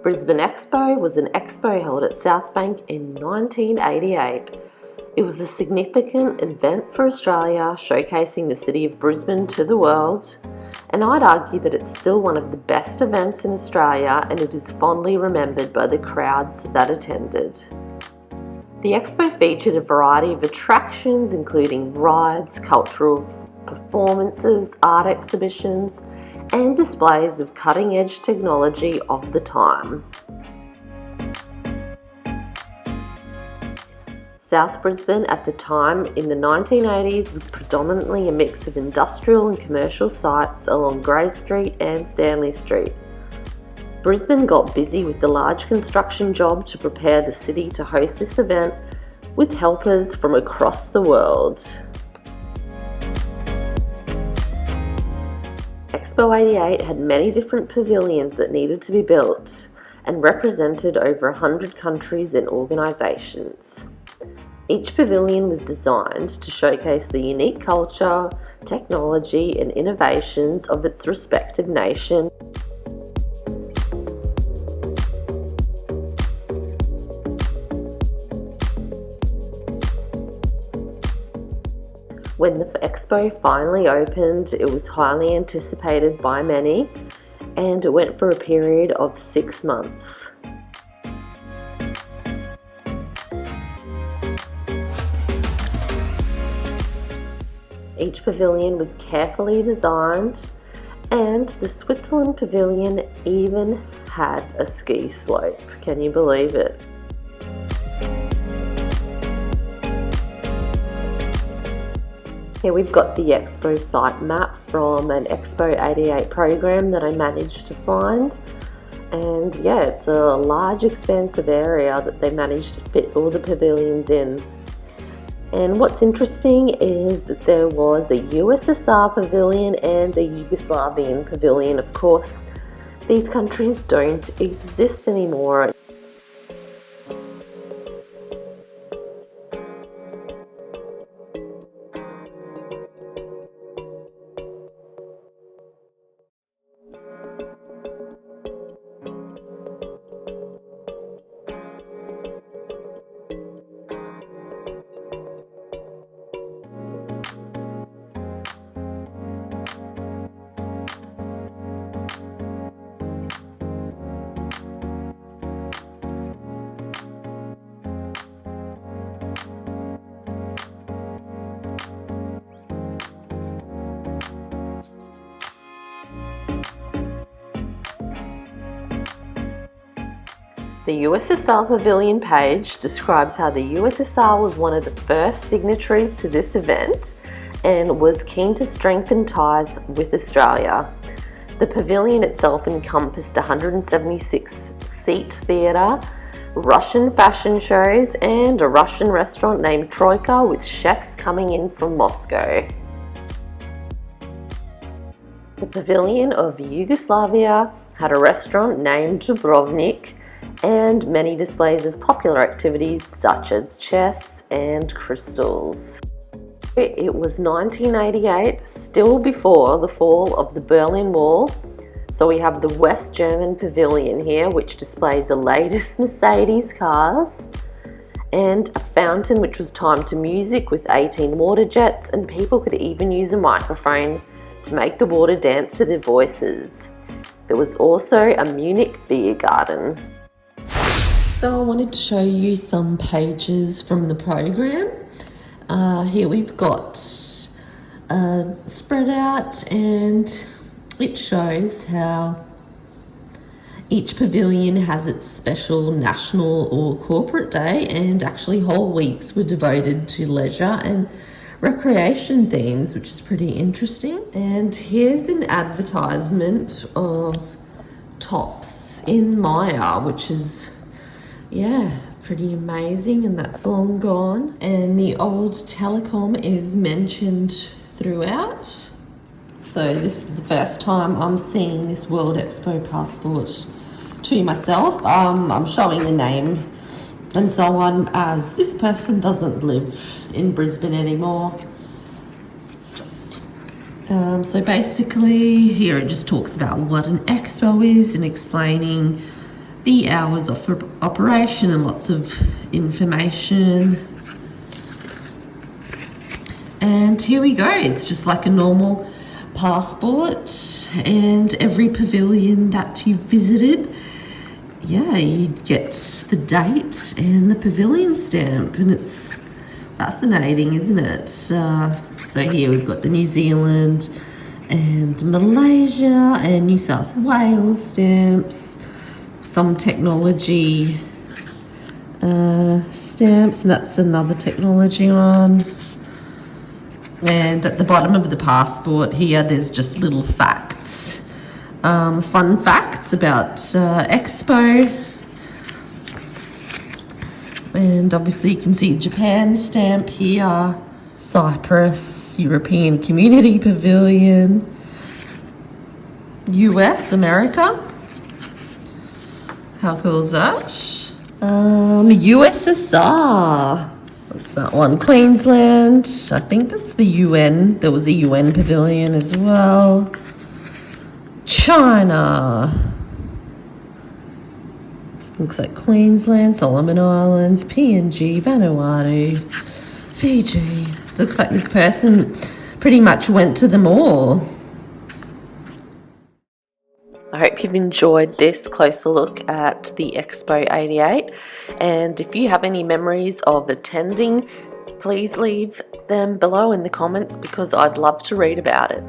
Brisbane Expo was an expo held at South Bank in 1988. It was a significant event for Australia, showcasing the city of Brisbane to the world, and I'd argue that it's still one of the best events in Australia, and it is fondly remembered by the crowds that attended. The expo featured a variety of attractions including rides, cultural performances, art exhibitions, and displays of cutting-edge technology of the time. South Brisbane at the time in the 1980s was predominantly a mix of industrial and commercial sites along Grey Street and Stanley Street. Brisbane got busy with the large construction job to prepare the city to host this event with helpers from across the world. Expo 88 had many different pavilions that needed to be built and represented over 100 countries and organisations. Each pavilion was designed to showcase the unique culture, technology and innovations of its respective nation. When the expo finally opened, it was highly anticipated by many, and it went for a period of 6 months. Each pavilion was carefully designed, and the Switzerland pavilion even had a ski slope. Can you believe it? Here we've got the Expo site map from an Expo 88 program that I managed to find. And yeah, it's a large expansive area that they managed to fit all the pavilions in. And what's interesting is that there was a USSR pavilion and a Yugoslavian pavilion. Of course, these countries don't exist anymore. The USSR Pavilion page describes how the USSR was one of the first signatories to this event and was keen to strengthen ties with Australia. The pavilion itself encompassed 176-seat theatre, Russian fashion shows, and a Russian restaurant named Troika with chefs coming in from Moscow. The pavilion of Yugoslavia had a restaurant named Dubrovnik and many displays of popular activities such as chess and crystals. It was 1988, still before the fall of the Berlin Wall, so we have the West German Pavilion here, which displayed the latest Mercedes cars, and a fountain which was timed to music with 18 water jets, and people could even use a microphone to make the water dance to their voices. There was also a Munich beer garden. So I wanted to show you some pages from the program. Here we've got spread out, and it shows how each pavilion has its special national or corporate day, and actually whole weeks were devoted to leisure and recreation themes, which is pretty interesting. And here's an advertisement of Tops in Maya, which is pretty amazing, and that's long gone. And the old telecom is mentioned throughout. So this is the first time I'm seeing this World Expo passport to myself. I'm showing the name and so on, as this person doesn't live in Brisbane anymore. So basically here it just talks about what an expo is and explaining the hours of operation and lots of information. And here we go, it's just like a normal passport, and every pavilion that you've visited, yeah, you get the date and the pavilion stamp, and it's fascinating, isn't it? So here we've got the New Zealand and Malaysia and New South Wales stamps, some technology stamps, and that's another technology one. And at the bottom of the passport here, there's just little facts, fun facts about Expo. And obviously you can see Japan stamp here, Cyprus, European Community Pavilion, US, America. How cool is that? USSR. What's that one? Queensland. I think that's the UN. There was a UN pavilion as well. China. Looks like Queensland, Solomon Islands, PNG, Vanuatu, Fiji. Looks like this person pretty much went to them all. I hope you've enjoyed this closer look at the Expo 88, and if you have any memories of attending, please leave them below in the comments because I'd love to read about it.